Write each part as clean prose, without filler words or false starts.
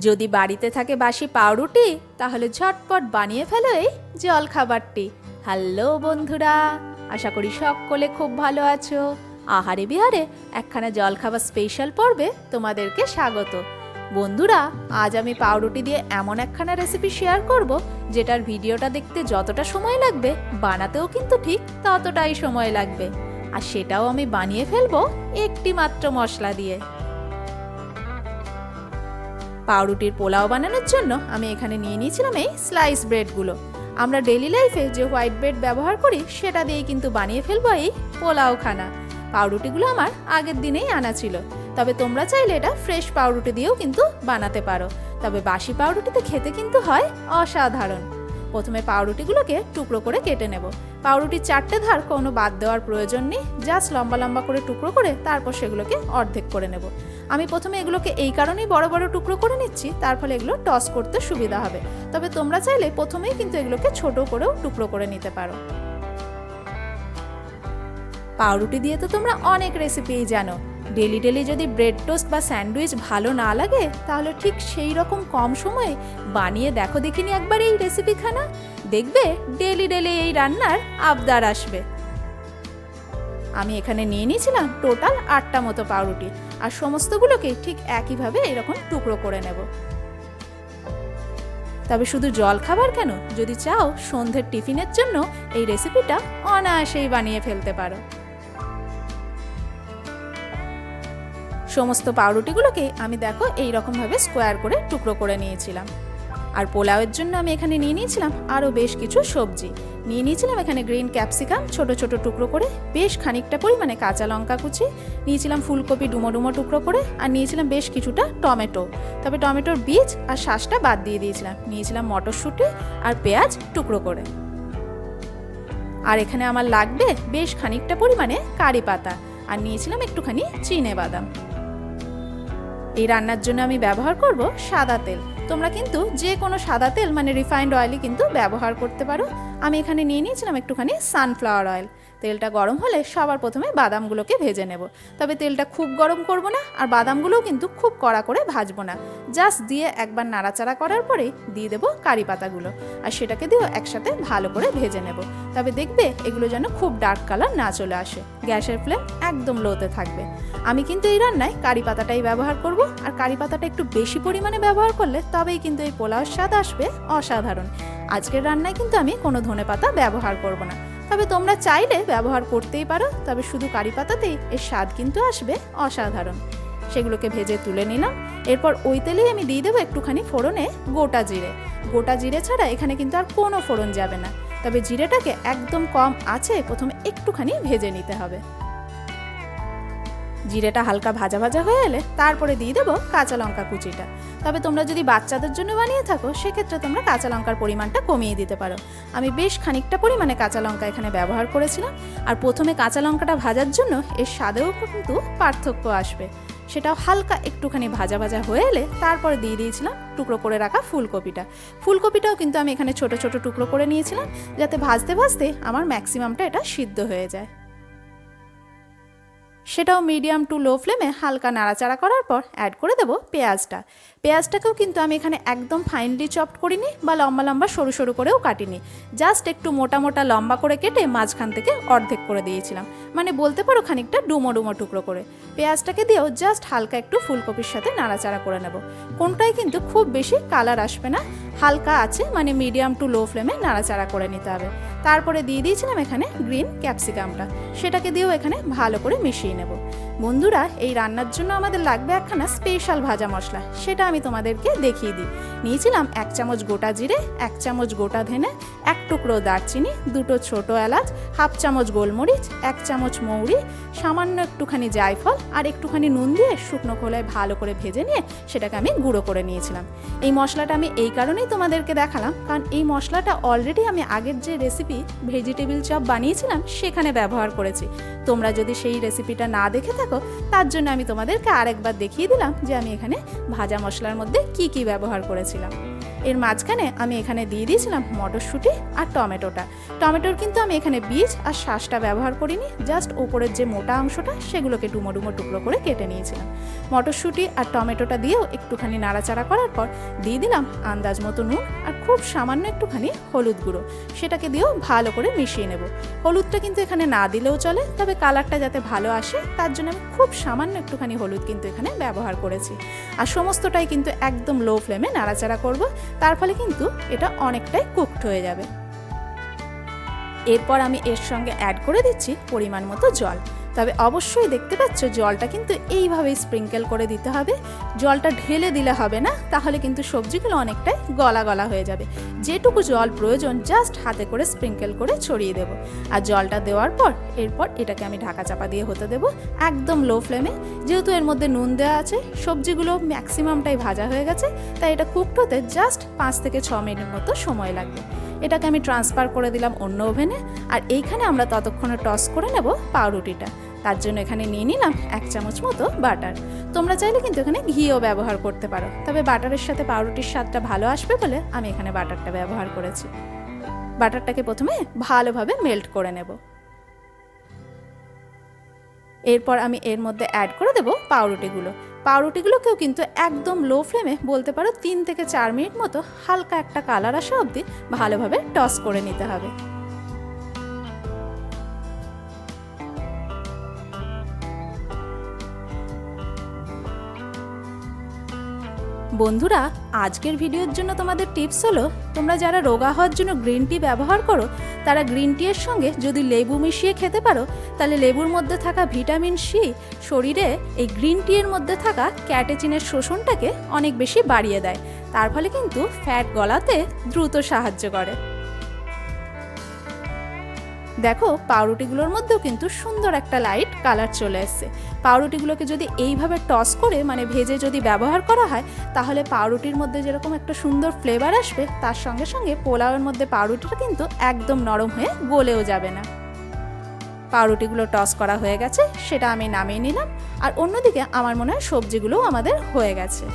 যদি বাড়িতে থাকে বাসি পাউরুটি তাহলে ঝটপট বানিয়ে ফেলো এই জল খাবারটি। হ্যালো বন্ধুরা, আশা করি সকলে খুব ভালো আছো। আহারে বিহারে একখানা জলখাবার স্পেশাল পর্বে তোমাদেরকে স্বাগত। বন্ধুরা, আজ আমি পাউরুটি দিয়ে এমন একখানা রেসিপি শেয়ার করব যেটার ভিডিওটা দেখতে যতটা সময় লাগবে বানাতেও কিন্তু ঠিক ততটাই সময় লাগবে, আর সেটাও আমি বানিয়ে ফেলবো একটি মাত্র মশলা দিয়ে। পাউরুটির পোলাও বানানোর জন্য আমি এখানে নিয়ে নিয়েছিলাম এই স্লাইস ব্রেডগুলো। আমরা ডেইলি লাইফে যে হোয়াইট ব্রেড ব্যবহার করি সেটা দিয়েই কিন্তু বানিয়ে ফেলবো এই পোলাও খানা। পাউরুটিগুলো আমার আগের দিনেই আনা ছিল, তবে তোমরা চাইলে এটা ফ্রেশ পাউরুটি দিয়েও কিন্তু বানাতে পারো, তবে বাসি পাউরুটিতে খেতে কিন্তু হয় অসাধারণ। প্রথমে পাউরুটিগুলোকে টুকরো করে কেটে নেব। পাউরুটির চারটে ধার কোনো বাদ দেওয়ার প্রয়োজন নেই, জাস্ট লম্বা লম্বা করে টুকরো করে তারপর সেগুলোকে অর্ধেক করে নেব। আমি প্রথমে এগুলোকে এই কারণেই বড় বড় টুকরো করে নিচ্ছি, তার ফলে এগুলো টস করতে সুবিধা হবে। তবে তোমরা চাইলে প্রথমেই কিন্তু এগুলোকে ছোট করেও টুকরো করে নিতে পারো। পাউরুটি দিয়ে তো তোমরা অনেক রেসিপিই জানো। ডেলি ডেলি যদি ব্রেড টোস্ট বা স্যান্ডউইচ ভালো না লাগে তাহলে ঠিক সেই রকম কম সময়ে বানিয়ে দেখো দেখিনি একবার এই রেসিপি খানা, দেখবে ডেলি ডেলি এই রান্নার আবদার আসবে। আমি এখানে নিয়ে নিয়েছিলাম টোটাল 8টা মতো পাউরুটি, আর সমস্তগুলোকে ঠিক একইভাবে এরকম টুকরো করে নেব। তবে শুধু জল খাবার কেন, যদি চাও সন্ধ্যের টিফিনের জন্য এই রেসিপিটা অনায়াসেই বানিয়ে ফেলতে পারো। সমস্ত পাউরুটিগুলোকে আমি দেখো এইরকমভাবে স্কোয়ার করে টুকরো করে নিয়েছিলাম। আর পোলাওয়ের জন্য আমি এখানে নিয়ে নিয়েছিলাম আরও বেশ কিছু সবজি। নিয়ে নিয়েছিলাম এখানে গ্রিন ক্যাপসিকাম ছোট ছোট টুকরো করে, বেশ খানিকটা পরিমাণে কাঁচা লঙ্কা কুচি, নিয়েছিলাম ফুলকপি ডুমো ডুমো টুকরো করে, আর নিয়েছিলাম বেশ কিছুটা টমেটো, তবে টমেটোর বীজ আর শাঁসটা বাদ দিয়ে দিয়েছিলাম। নিয়েছিলাম মটরশুঁটি আর পেঁয়াজ টুকরো করে। আর এখানে আমার লাগবে বেশ খানিকটা পরিমাণে কারি পাতা, আর নিয়েছিলাম একটুখানি চিনে বাদাম। এই রান্নার জন্য আমি ব্যবহার করব সাদা তেল। তোমরা কিন্তু যে কোনো সাদা তেল মানে রিফাইন্ড অয়েলই কিন্তু ব্যবহার করতে পারো। আমি এখানে নিয়ে নিয়েছিলাম একটুখানি সানফ্লাওয়ার অয়েল। তেলটা গরম হলে সবার প্রথমে বাদামগুলোকে ভেজে নেব, তবে তেলটা খুব গরম করব না, আর বাদামগুলোও কিন্তু খুব কড়া করে ভাজবো না। জাস্ট দিয়ে একবার নাড়াচাড়া করার পরেই দিয়ে দেবো কারি পাতাগুলো, আর সেটাকে দিয়েও একসাথে ভালো করে ভেজে নেব। তবে দেখবে এগুলো যেন খুব ডার্ক কালার না চলে আসে। গ্যাসের ফ্লেম একদম লোতে থাকবে। আমি কিন্তু এই রান্নায় কারি পাতাটাই ব্যবহার করব, আর কারি পাতাটা একটু বেশি পরিমাণে ব্যবহার করলে তবেই কিন্তু এই পোলাওর স্বাদ আসবে অসাধারণ। আজকের রান্নায় কিন্তু আমি কোনো ধনেপাতা ব্যবহার করব না, তবে তোমরা চাইলে ব্যবহার করতেই পারো, তবে শুধু কারি পাতাতেই এর স্বাদ কিন্তু আসবে অসাধারণ। সেগুলোকে ভেজে তুলে নিলাম। এরপর ওই তেলেই আমি দিয়ে দেবো একটুখানি ফোড়নে গোটা জিরে। গোটা জিরে ছাড়া এখানে কিন্তু আর কোনো ফোড়ন যাবে না, তবে জিরেটাকে একদম কম আঁচে প্রথমে একটুখানি ভেজে নিতে হবে। জিরেটা হালকা ভাজা ভাজা হয়ে এলে তারপরে দিয়ে দেবো কাঁচা লঙ্কা কুচিটা। তবে তোমরা যদি বাচ্চাদের জন্য বানিয়ে থাকো সেক্ষেত্রে তোমরা কাঁচা লঙ্কার পরিমাণটা কমিয়ে দিতে পারো। আমি বেশ খানিকটা পরিমাণে কাঁচা লঙ্কা এখানে ব্যবহার করেছিলাম, আর প্রথমে কাঁচা লঙ্কাটা ভাজার জন্য এর স্বাদেও কিন্তু পার্থক্য আসবে। সেটাও হালকা একটুখানি ভাজা ভাজা হয়ে এলে তারপরে দিয়ে দিয়েছিলাম টুকরো করে রাখা ফুলকপিটা। ফুলকপিটাও কিন্তু আমি এখানে ছোট ছোট টুকরো করে নিয়েছিলাম, যাতে ভাজতে ভাজতে আমার ম্যাক্সিমামটা এটা সিদ্ধ হয়ে যায়। সেটাও মিডিয়াম টু লো ফ্লেমে হালকা নাড়াচাড়া করার পর অ্যাড করে দেবো পেঁয়াজটা। পেঁয়াজটাকেও কিন্তু আমি এখানে একদম ফাইনলি চপড করিনি বা লম্বা লম্বা সরু সরু করেও কাটিনি, জাস্ট একটু মোটা মোটা লম্বা করে কেটে মাঝখান থেকে অর্ধেক করে দিয়েছিলাম, মানে বলতে পারো খানিকটা ডুমো ডুমো টুকরো করে। পেঁয়াজটাকে দিয়েও জাস্ট হালকা একটু ফুলকপির সাথে নাড়াচাড়া করে নেব। কোনটাই কিন্তু খুব বেশি কালার আসবে না, হালকা আছে মানে মিডিয়াম টু লো ফ্লেমে নাড়াচাড়া করে নিতে হবে। তারপরে দিয়ে দিয়েছিলাম এখানে গ্রিন ক্যাপসিকামটা, সেটাকে দিয়েও এখানে ভালো করে মিশিয়ে নেব। বন্ধুরা, এই রান্নার জন্য আমাদের লাগবে একখানা স্পেশাল ভাজা মশলা, সেটা আমি তোমাদেরকে দেখিয়ে দিই। নিয়েছিলাম 1 চামচ গোটা জিরে, 1 চামচ গোটা ধনে, 1 টুকরো দারচিনি, 2টো ছোটো এলাচ, 1/2 চামচ গোলমরিচ, 1 চামচ মৌরি, সামান্য একটুখানি জায়ফল, আর একটুখানি নুন দিয়ে শুকনো খোলায় ভালো করে ভেজে নিয়ে সেটাকে আমি গুঁড়ো করে নিয়েছিলাম। এই মশলাটা আমি এই কারণেই তোমাদেরকে দেখালাম, কারণ এই মশলাটা অলরেডি আমি আগের যে রেসিপি ভেজিটেবিল চপ বানিয়েছিলাম সেখানে ব্যবহার করেছি। তোমরা যদি সেই রেসিপিটা না দেখে থাকো তার জন্য আমি তোমাদেরকে আরেকবার দেখিয়ে দিলাম যে আমি এখানে ভাজা মশলার মধ্যে কি কি ব্যবহার করেছিলাম। এর মাঝখানে আমি এখানে দিয়ে দিয়েছিলাম মটরশুঁটি আর টমেটোটা। টমেটোর কিন্তু আমি এখানে বীজ আর শাঁসটা ব্যবহার করিনি, জাস্ট ওপরের যে মোটা অংশটা সেগুলোকে ডুমো ডুমো টুকরো করে কেটে নিয়েছিলাম। মটরশুঁটি আর টমেটোটা দিয়েও একটুখানি নাড়াচাড়া করার পর দিয়ে দিলাম আন্দাজ মতো নুন আর খুব সামান্য একটুখানি হলুদ গুঁড়ো, সেটাকে দিয়েও ভালো করে মিশিয়ে নেব। হলুদটা কিন্তু এখানে না দিলেও চলে, তবে কালারটা যাতে ভালো আসে তার জন্য আমি খুব সামান্য একটুখানি হলুদ কিন্তু এখানে ব্যবহার করেছি। আর সমস্তটাই কিন্তু একদম লো ফ্লেমে নাড়াচাড়া করব, তার ফলে কিন্তু এটা অনেকটাই কুকড হয়ে যাবে। এরপর আমি এর সঙ্গে অ্যাড করে দিচ্ছি পরিমাণ মতো জল। তবে অবশ্যই দেখতে পাচ্ছ জলটা কিন্তু এইভাবেই স্প্রিঙ্কেল করে দিতে হবে, জলটা ঢেলে দিলে হবে না, তাহলে কিন্তু সবজিগুলো অনেকটাই গলা গলা হয়ে যাবে। যেটুকু জল প্রয়োজন জাস্ট হাতে করে স্প্রিঙ্কেল করে ছড়িয়ে দেব। আর জলটা দেওয়ার পর এরপর এটাকে আমি ঢাকা চাপা দিয়ে হতে দেব একদম লো ফ্লেমে। যেহেতু এর মধ্যে নুন দেওয়া আছে, সবজিগুলো ম্যাক্সিমামটাই ভাজা হয়ে গেছে, তাই এটা কুকড হতে জাস্ট 5 থেকে 6 মিনিট মতো সময় লাগবে। এটাকে আমি ট্রান্সফার করে দিলাম অন্য ওভেনে। আর এইখানে আমরা ততক্ষণে টস করে নেব পাউরুটিটা। তার জন্য এখানে নিয়ে নিলাম 1 চামচ মতো বাটার। তোমরা চাইলে কিন্তু এখানে ঘিও ব্যবহার করতে পারো, তবে বাটারের সাথে পাউরুটির স্বাদটা ভালো আসবে বলে আমি এখানে বাটারটা ব্যবহার করেছি। বাটারটাকে প্রথমে ভালোভাবে মেল্ট করে নেব। এরপর আমি এর মধ্যে অ্যাড করে দেব পাউরুটিগুলো। পাউরুটিগুলোকেও কিন্তু একদম লো ফ্লেমে বলতে পারো 3 থেকে 4 মিনিট মতো হালকা একটা কালার আসা অবধি ভালোভাবে টস করে নিতে হবে। বন্ধুরা, আজকের ভিডিওর জন্য তোমাদের টিপস হলো, তোমরা যারা রোগা হওয়ার জন্য গ্রিন টি ব্যবহার করো তারা গ্রিন টি এর সঙ্গে যদি লেবু মিশিয়ে খেতে পারো, তাহলে লেবুর মধ্যে থাকা ভিটামিন সি শরীরে এই গ্রিন টি এর মধ্যে থাকা ক্যাটেচিনের শোষণটাকে অনেক বেশি বাড়িয়ে দেয়, তার ফলে কিন্তু ফ্যাট গলাতে দ্রুত সাহায্য করে। দেখো পাউরুটিগুলোর মধ্যেও কিন্তু সুন্দর একটা লাইট কালার চলে এসছে। পাউরুটিগুলোকে যদি এইভাবে টস করে মানে ভেজে যদি ব্যবহার করা হয়, তাহলে পাউরুটির মধ্যে যেরকম একটা সুন্দর ফ্লেভার আসবে, তার সঙ্গে সঙ্গে পোলাওয়ের মধ্যে পাউরুটিটা কিন্তু একদম নরম হয়ে গলেও যাবে না। পাউরুটিগুলো টস করা হয়ে গেছে, সেটা আমি নামিয়ে নিলাম। আর অন্যদিকে আমার মনে হয় সবজিগুলোও আমাদের হয়ে গেছে।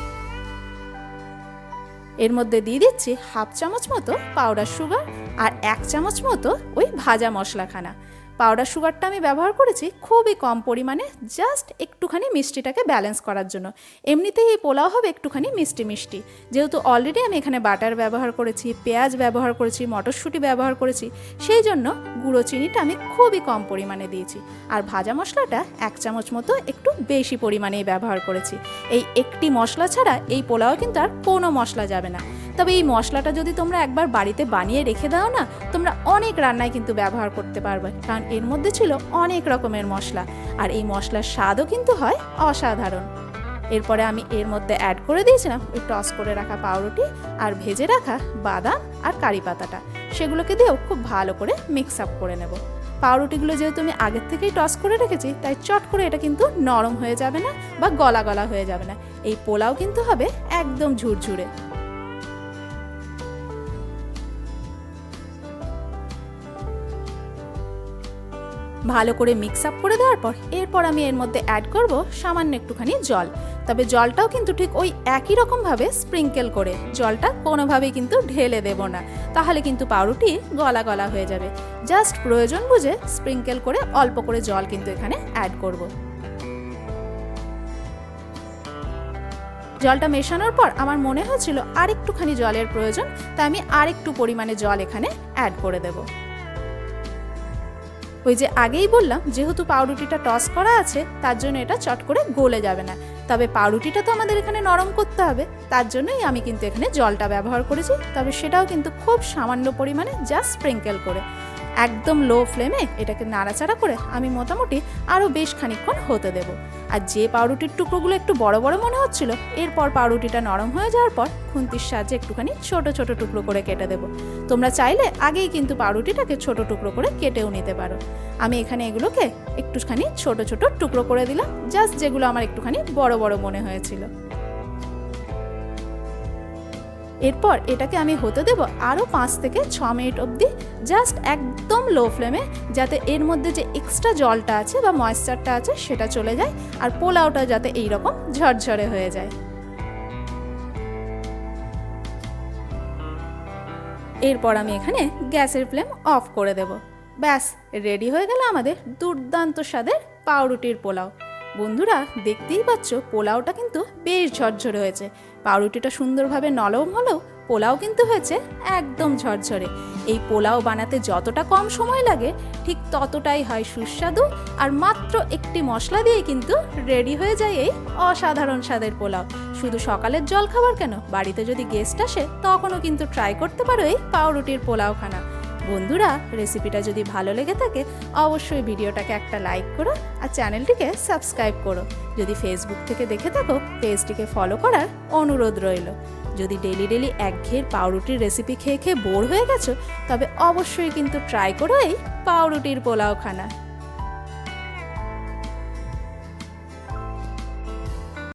এর মধ্যে দিয়ে দিচ্ছি 1/2 চামচ মতো পাউডার সুগার আর 1 চামচ মতো ওই ভাজা মশলাখানা। পাউডার সুগারটা আমি ব্যবহার করেছি খুবই কম পরিমাণে, জাস্ট একটুখানি মিষ্টিটাকে ব্যালেন্স করার জন্য। এমনিতেই এই পোলাও হবে একটুখানি মিষ্টি মিষ্টি, যেহেতু অলরেডি আমি এখানে বাটার ব্যবহার করেছি, পেঁয়াজ ব্যবহার করেছি, মটরশুঁটি ব্যবহার করেছি, সেই জন্য গুঁড়ো চিনিটা আমি খুবই কম পরিমাণে দিয়েছি। আর ভাজা মশলাটা 1 চামচ মতো একটু বেশি পরিমাণেই ব্যবহার করেছি। এই একটি মশলা ছাড়া এই পোলাও কিন্তু আর কোনো মশলা যাবে না। তবে এই মশলাটা যদি তোমরা একবার বাড়িতে বানিয়ে রেখে দাও না, তোমরা অনেক রান্নায় কিন্তু ব্যবহার করতে পারবে, কারণ এর মধ্যে ছিল অনেক রকমের মশলা, আর এই মশলার স্বাদও কিন্তু হয় অসাধারণ। এরপরে আমি এর মধ্যে অ্যাড করে দিয়েছিলাম ওই টস করে রাখা পাউরুটি আর ভেজে রাখা বাদাম আর কারি পাতাটা, সেগুলোকে দিয়েও খুব ভালো করে মিক্স আপ করে নেব। পাউরুটিগুলো যেহেতু আমি আগের থেকেই টস করে রেখেছি, তাই চট করে এটা কিন্তু নরম হয়ে যাবে না বা গলা গলা হয়ে যাবে না। এই পোলাও কিন্তু হবে একদম ঝুরঝুরে। ভালো করে মিক্স আপ করে দেওয়ার পর এরপর আমি এর মধ্যে অ্যাড করব সামান্য একটুখানি জল। তবে জলটাও কিন্তু ঠিক ওই একই রকমভাবে স্প্রিঙ্কেল করে, জলটা কোনোভাবেই কিন্তু ঢেলে দেব না, তাহলে কিন্তু পাউরুটি গলা গলা হয়ে যাবে। জাস্ট প্রয়োজন বুঝে স্প্রিঙ্কেল করে অল্প করে জল কিন্তু এখানে অ্যাড করব। জলটা মেশানোর পর আমার মনে হয়েছিল আরেকটুখানি জলের প্রয়োজন, তাই আমি আরেকটু পরিমাণে জল এখানে অ্যাড করে দেব। ওই যে আগেই বললাম, যেহেতু পাউরুটিটা টস করা আছে তার জন্য এটা চট করে গলে যাবে না, তবে পাউরুটিটা তো আমাদের এখানে নরম করতে হবে, তার জন্যই আমি কিন্তু এখানে জলটা ব্যবহার করেছি। তবে সেটাও কিন্তু খুব সামান্য পরিমাণে জাস্ট স্প্রিঙ্কেল করে একদম লো ফ্লেমে এটাকে নাড়াচাড়া করে আমি মোটামুটি আরও বেশ খানিকক্ষণ হতে দেব। আর যে পাউরুটির টুকরোগুলো একটু বড় বড় মনে হচ্ছিল, এরপর পাউরুটিটা নরম হয়ে যাওয়ার পর খুন্তির সাহায্যে একটুখানি ছোট ছোট টুকরো করে কেটে দেব। তোমরা চাইলে আগেই কিন্তু পাউরুটিটাকে ছোট টুকরো করে কেটেও নিতে পারো। আমি এখানে এগুলোকে একটুখানি ছোট ছোট টুকরো করে দিলাম, জাস্ট যেগুলো আমার একটুখানি বড় বড় মনে হয়েছিল। এরপর এটাকে আমি হতে দেব আরও 5 থেকে 6 মিনিট অবধি, জাস্ট একদম লো ফ্লেমে, যাতে এর মধ্যে যে এক্সট্রা জলটা আছে বা ময়েশ্চারটা আছে সেটা চলে যায়, আর পোলাওটা যাতে এইরকম ঝরঝরে হয়ে যায়। এরপর আমি এখানে গ্যাসের ফ্লেম অফ করে দেব। ব্যাস, রেডি হয়ে গেল আমাদের দুর্দান্ত স্বাদের পাউরুটির পোলাও। বন্ধুরা, দেখতেই পাচ্ছ পোলাওটা কিন্তু বেশ ঝরঝরে হয়েছে। পাউরুটিটা সুন্দরভাবে নরম হলেও পোলাও কিন্তু হয়েছে একদম ঝরঝরে। এই পোলাও বানাতে যতটা কম সময় লাগে ঠিক ততটাই হয় সুস্বাদু। আর মাত্র একটি মশলা দিয়েই কিন্তু রেডি হয়ে যায় এই অসাধারণ স্বাদের পোলাও। শুধু সকালের জল খাবার কেন, বাড়িতে যদি গেস্ট আসে তখনও কিন্তু ট্রাই করতে পারো এই পাউরুটির পোলাও খানা। বন্ধুরা, রেসিপিটা যদি ভালো লেগে থাকে অবশ্যই ভিডিওটাকে একটা লাইক করো আর চ্যানেলটিকে সাবস্ক্রাইব করো। যদি ফেসবুক থেকে দেখে থাকো পেজটিকে ফলো করার অনুরোধ রইল। যদি ডেলি একঘেয়ের পাউরুটির রেসিপি খেয়ে খেয়ে বোর হয়ে গেছো তবে অবশ্যই কিন্তু ট্রাই করো এই পাউরুটির পোলাও খানা।